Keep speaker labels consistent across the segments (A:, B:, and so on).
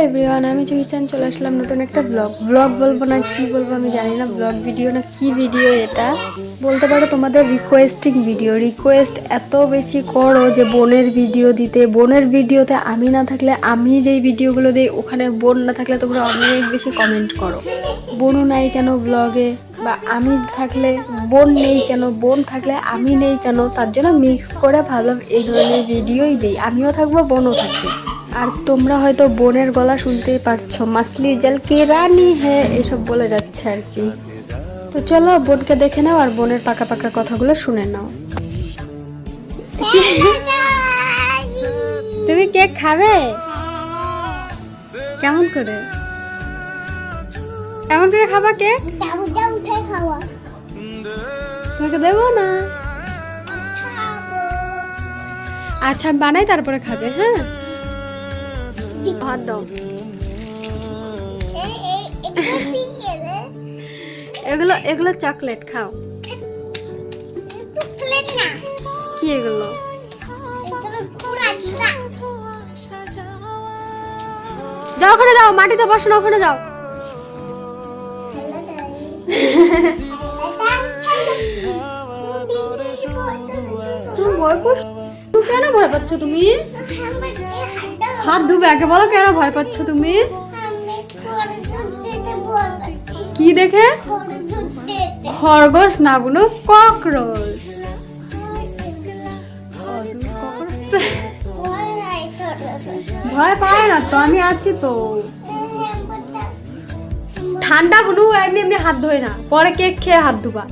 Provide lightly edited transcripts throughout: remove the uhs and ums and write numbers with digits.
A: Everyone, আমি জুহিচান চলে আসলাম নতুন একটা ব্লগ বলবো না কি বলবো আমি জানি না, ব্লগ ভিডিও না কি ভিডিও এটা বলতে পারো। তোমাদের রিকোয়েস্টিং ভিডিও, রিকোয়েস্ট এত বেশি করো যে বোনের ভিডিও দিতে। বোনের ভিডিওতে আমি না থাকলে, আমি যেই ভিডিওগুলো দিই ওখানে বোন না থাকলে তোমরা অনেক বেশি কমেন্ট করো, বোনও নাই কেন ব্লগে, বা আমি থাকলে বোন নেই কেন, বোন থাকলে আমি নেই কেন। তার জন্য মিক্স করে ভাবলাম এই ধরনের ভিডিওই দিই, আমিও থাকবো বোনও থাকবে। আর তোমরা হয়তো বোনের গলা শুনতেই পারছো, মাসলি জল কি রানী হ্যাঁ এসব বলে যাচ্ছে আর কি। তো চলো বোনকে দেখে নাও আর বোনের পাকা পাকা কথাগুলো শুনে নাও। তুমি কেক খাবে? কেমন করে খাবা কেক? তোমাকে দেবো না। আচ্ছা বানাই তারপরে খাবে। হ্যাঁ ভাত দাও। এগুলো চকলেট খাও। কি এগুলো? যাও ওখানে যাও, মাটিতে বসো না, ওখানে যাও। কেন ভয় পাচ্ছ তুমি? হাত ধুবে আগে বলো, কেন ভয় পাচ্ছ তুমি? কি দেখে? খরগোশ না বুনু, ককরোচ। ভয় পায় না তো, আমি আছি তো। ঠান্ডা বুনু, এমনি এমনি হাত ধোয় না, পরে কেক খেয়ে হাত ধুবা।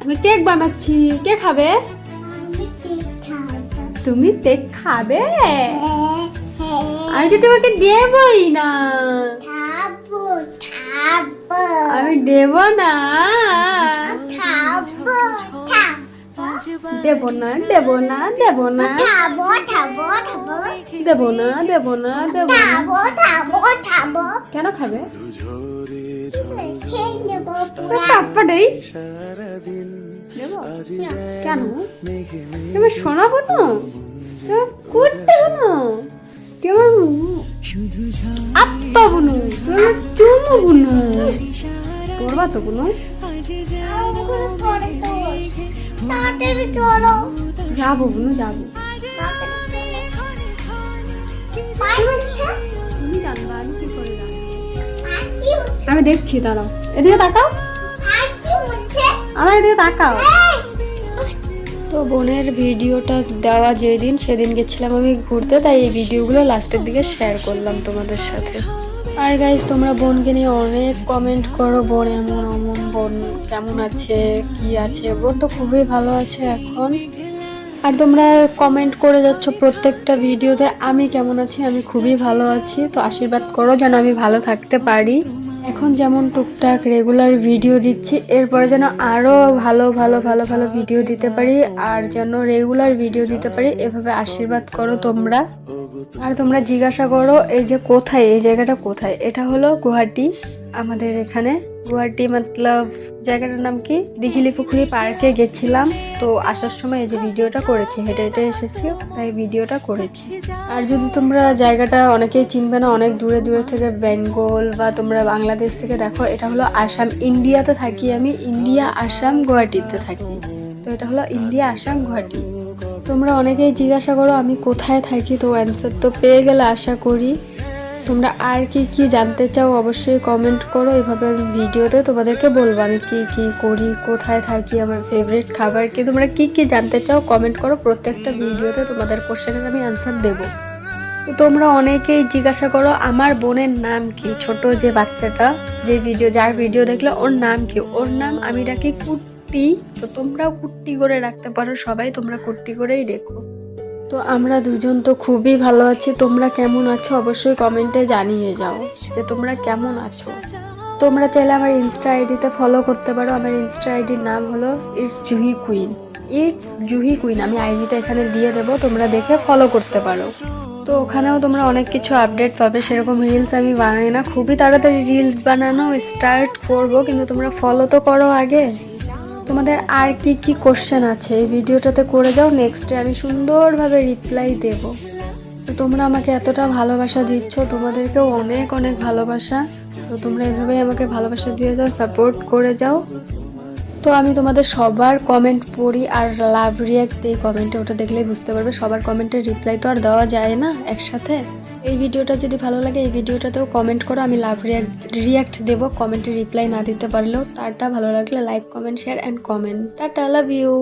A: আমি কেক বানাচ্ছি, কে খাবে? তুমি কেক খাবে? আমি তো তোমাকে দেবই না। আমি দেব না, দেব না, দেব না, দেব না, দেব না, দেব না, দেব না। কেন খাবে? কেন তুমি শোনাবো না? করতে না কেমন আত্মা বুনু, চুমু বুনু পড়বা তো বুনু। যাবো বুনু, যাবো। তুমি জানবা আমি কি করে যাবো? আমি দেখছি, দাঁড়াও, এদিকে তাকাও, আমার এদিকে তাকাও। তো বোনের ভিডিওটা দেওয়া যেদিন, সেদিন গেছিলাম আমি ঘুরতে, তাই এই ভিডিওগুলো লাস্টের দিকে শেয়ার করলাম তোমাদের সাথে। আর গাইজ তোমরা বোনকে নিয়ে অনেক কমেন্ট করো, বোন এমন অমন, বোন কেমন আছে, কি আছে। বোন তো খুবই ভালো আছে এখন। আর তোমরা কমেন্ট করে যাচ্ছ প্রত্যেকটা ভিডিওতে আমি কেমন আছি, আমি খুবই ভালো আছি। তো আশীর্বাদ করো যেন আমি ভালো থাকতে পারি। এখন যেমন টুকটাক রেগুলার ভিডিও দিচ্ছি, এরপরে যেন আরও ভালো ভালো ভালো ভালো ভিডিও দিতে পারি, আর যেন রেগুলার ভিডিও দিতে পারি। এভাবে আশীর্বাদ করো তোমরা। আর তোমরা জিজ্ঞাসা করো এই যে কোথায়, এই জায়গাটা কোথায়? এটা হলো গুয়াহাটি, আমাদের এখানে গুয়াহাটি, মতলব জায়গাটার নাম কি, দিঘিলি পুকুরি পার্কে গেছিলাম। তো আসার সময় এই যে ভিডিওটা করেছি, হেঁটে হেঁটে এসেছি, তাই ভিডিওটা করেছি। আর যদি তোমরা জায়গাটা অনেকেই চিনবে না, অনেক দূরে দূরে থেকে, বেঙ্গল বা তোমরা বাংলাদেশ থেকে দেখো, এটা হলো আসাম। ইন্ডিয়াতে থাকি আমি, ইন্ডিয়া আসাম গুয়াহাটিতে থাকি। তো এটা হলো ইন্ডিয়া আসাম গুয়াহাটি। তোমরা অনেকেই জিজ্ঞাসা করো আমি কোথায় থাকি, তো অ্যান্সার তো পেয়ে গেলে আশা করি। তোমরা আর কি কি জানতে চাও অবশ্যই কমেন্ট করো, এভাবে আমি ভিডিওতে তোমাদেরকে বলবো আমি কি কি করি, কোথায় থাকি, আমার ফেভারিট খাবার কি। তোমরা কি কি জানতে চাও কমেন্ট করো, প্রত্যেকটা ভিডিওতে তোমাদের কোশ্চেনের আমি অ্যান্সার দেবো। তো তোমরা অনেকেই জিজ্ঞাসা করো আমার বোনের নাম কি, ছোট যে বাচ্চাটা, যে ভিডিও, যার ভিডিও দেখলে ওর নাম কি। ওর নাম আমি ডাকি কুট্টি। তো তোমরাও কুট্টি করে রাখতে পারো, সবাই তোমরা কুট্টি করেই রেখো। তো আমরা দুজন তো খুবই ভালো আছি। তোমরা কেমন আছো অবশ্যই কমেন্টে জানিয়ে যাও যে তোমরা কেমন আছো। তোমরা চাইলে আমার ইনস্টা আইডিতে ফলো করতে পারো। আমার ইনস্টা আইডির নাম হলো ইটস জুহি কুইন। আমি আইডিটা এখানে দিয়ে দেবো, তোমরা দেখে ফলো করতে পারো। তো ওখানেও তোমরা অনেক কিছু আপডেট পাবে। সেরকম রিলস আমি বানাই না, খুবই তাড়াতাড়ি রিলস বানানো স্টার্ট করব, কিন্তু তোমরা ফলো তো করো আগে। তোমাদের আর কি কি কোশ্চেন আছে এই ভিডিওটাতে করে যাও, নেক্সটে আমি সুন্দরভাবে রিপ্লাই দেব। তো তো তোমরা আমাকে এতটা ভালোবাসা দিচ্ছ, তোমাদেরকেও অনেক অনেক ভালোবাসা। তো তোমরা এভাবেই আমাকে ভালোবাসা দিয়ে যাও, সাপোর্ট করে যাও। তো আমি তোমাদের সবার কমেন্ট পড়ি আর লাভ রিয়াক্ট দিই কমেন্টে, ওটা দেখলেই বুঝতে পারবে। সবার কমেন্টের রিপ্লাই তো আর দেওয়া যায় না একসাথে। এই ভিডিওটা যদি ভালো লাগে এই ভিডিওটাতেও কমেন্ট করো, আমি লাভ রিয়াক্ট দেবো কমেন্টে রিপ্লাই না দিতে পারলেও। টাটা, ভালো লাগলে like comment share and comment. Tata, love you.